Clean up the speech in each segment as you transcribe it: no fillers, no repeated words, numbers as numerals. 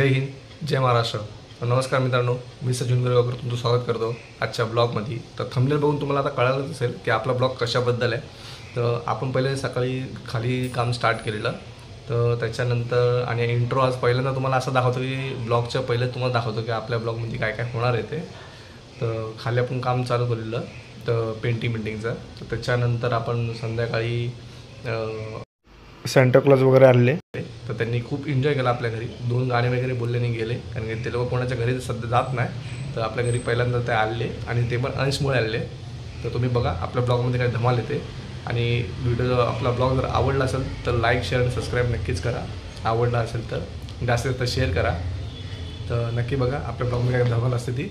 जय हिंद जय महाराष्ट्र. नमस्कार मित्रांनो, मी सचिन गुरेगावकर तुमचं स्वागत करतो आजच्या ब्लॉगमध्ये. तर थंबनेल बघून तुम्हाला आता कळालंच असेल की आपला ब्लॉग कशाबद्दल आहे. तर आपण पहिले सकाळी खाली काम स्टार्ट केलेलं, तर त्याच्यानंतर आणि इंट्रो आज पहिल्यांदा तुम्हाला असं दाखवतो की ब्लॉगच्या पहिले तुम्हाला दाखवतो की आपल्या ब्लॉगमध्ये काय काय होणार आहे ते. तर खाली आपण काम चालू केलेलं तर पेंटिंगचं. तर त्याच्यानंतर आपण संध्याकाळी सेंटर क्लास वगैरे आलेले, तर त्यांनी खूप एन्जॉय केला आपल्या घरी. 2 गाणे वगैरे बोलले नाही गेले, कारण की ते लोक कोणाच्या घरी सध्या जात नाही. तर आपल्या घरी पहिल्यांदा ते आले आणि ते पण अंशमुळे आले. तर तुम्ही बघा आपल्या ब्लॉगमध्ये काय धमाल येते. आणि व्हिडिओ आपला ब्लॉग जर आवडला असेल तर लाईक शेअर सबस्क्राईब नक्कीच करा. आवडला असेल तर जास्तीत जास्त शेअर करा. तर नक्की बघा आपल्या ब्लॉगमध्ये काय धमाल असते ती.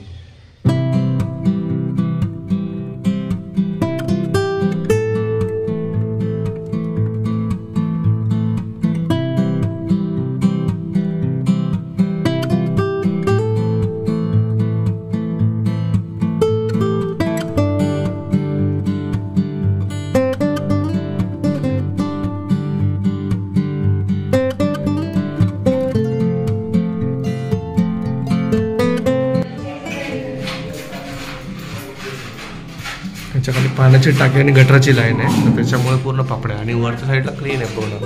त्याच्या खाली पाण्याची टाकी आणि गटराची लाईन आहे, तर त्याच्यामुळे पूर्ण पापड्या आणि वरच्या साईडला क्लीन आहे पूर्ण.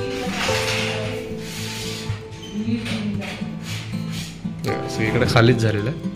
इकडे खालीच झालेलं आहे.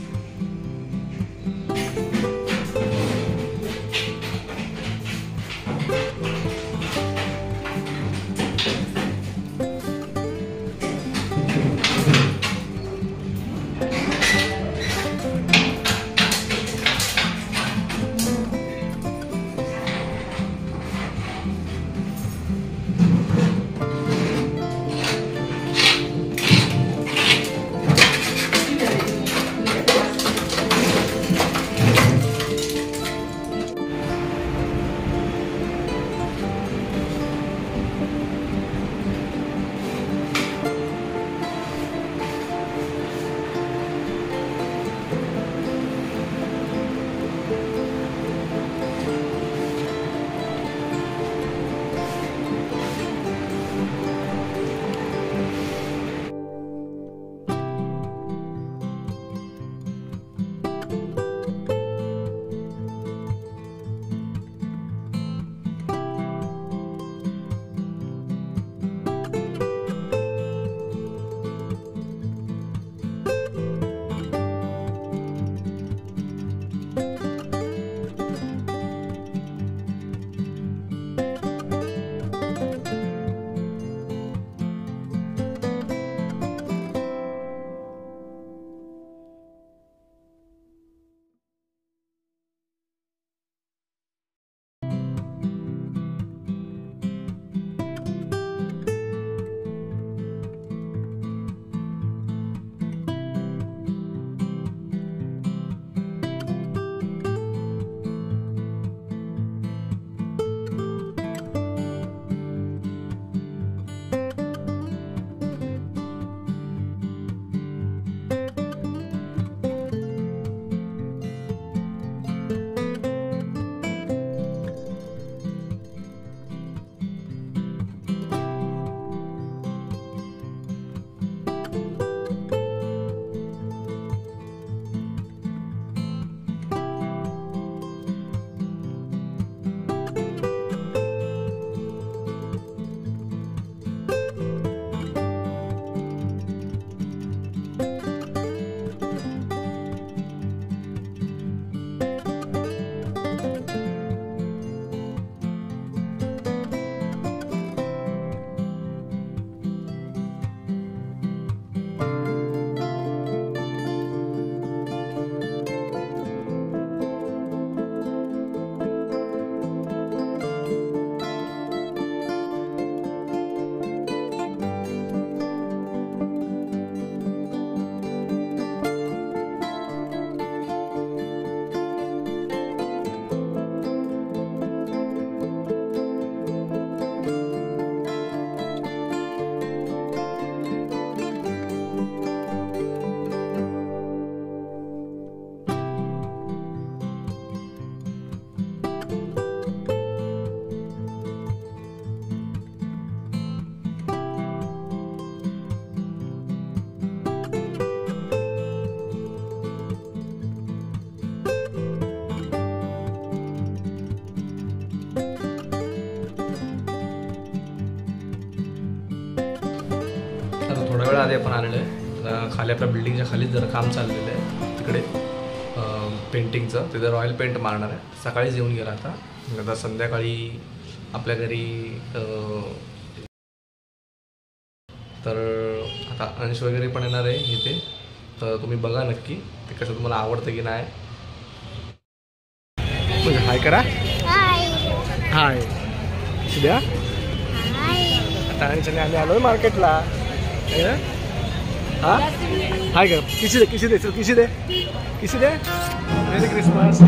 वेळा आधी आपण आलेलो आहे खाली आपल्या बिल्डिंगच्या खालीच जरा काम चाललेलं आहे तिकडे पेंटिंगचं. तिथं रॉयल पेंट मारणार आहे. सकाळीच येऊन गेला आता संध्याकाळी आपल्या घरी तर आता अंश वगैरे पण येणार आहे इथे. तर तुम्ही बघा नक्की ते कसं तुम्हाला आवडतं की नाही. म्हणजे हाय करा. हाय द्या. आता अंशने आम्ही आलोय मार्केटला. हा हाय कर. किशी दे किशी दे चल किशी दे किशी दे. मेरी क्रिसमस.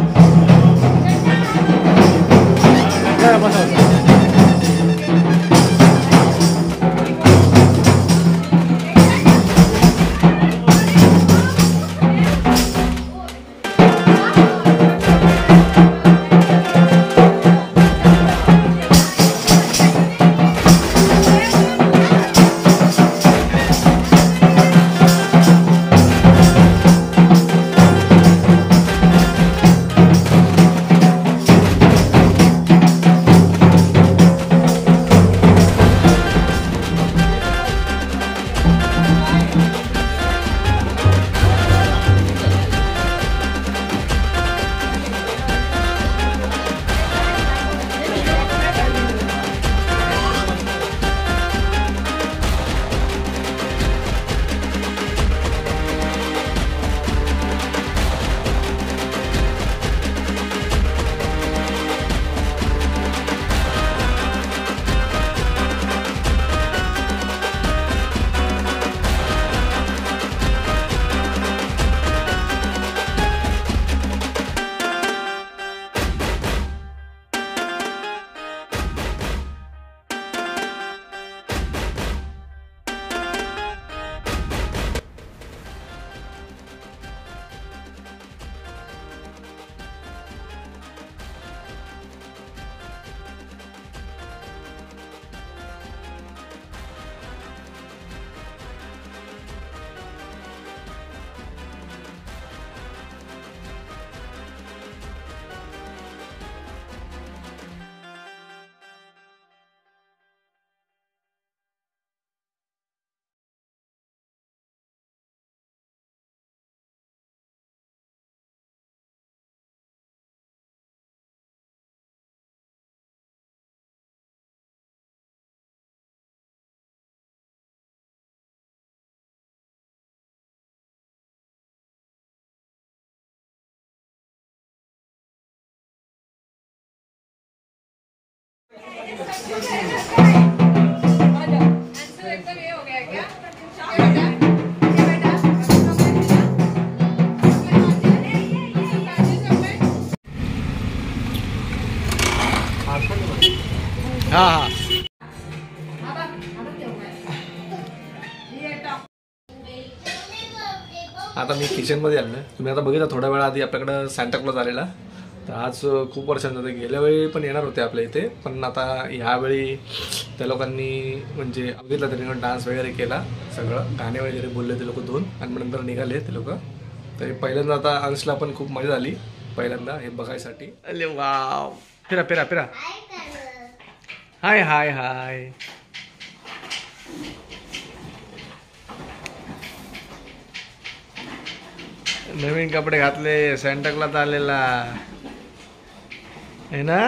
हाँ हाँ आता मी किचनमध्ये आलो आहे. तुम्ही आता बघितलं थोड्या वेळा आधी आपल्याकडं सॅन्टाक्लॉज आलेला. तर आज खूप वर्षांनंतर गेल्या वेळी पण येणार होते आपल्या इथे, पण आता ह्यावेळी त्या लोकांनी म्हणजे बघितलं त्यांनी डान्स वगैरे केला, सगळं गाणे वगैरे बोलले ते लोक दोन आणि मग नंतर निघाले ते लोक. तरी पहिल्यांदा आता अंशला पण खूप मजा आली पहिल्यांदा हे बघायसाठी. अरे वाव. फिरा फिरा फिरा. हाय हाय हाय. नवीन कपडे घातले, सॅन्टाक्लॉज आलेला है ना.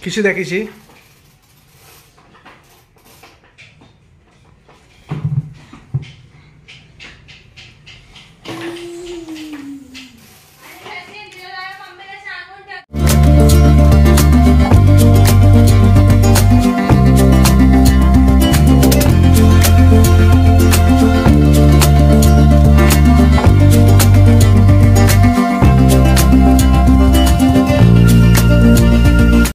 किशी द्या किशी.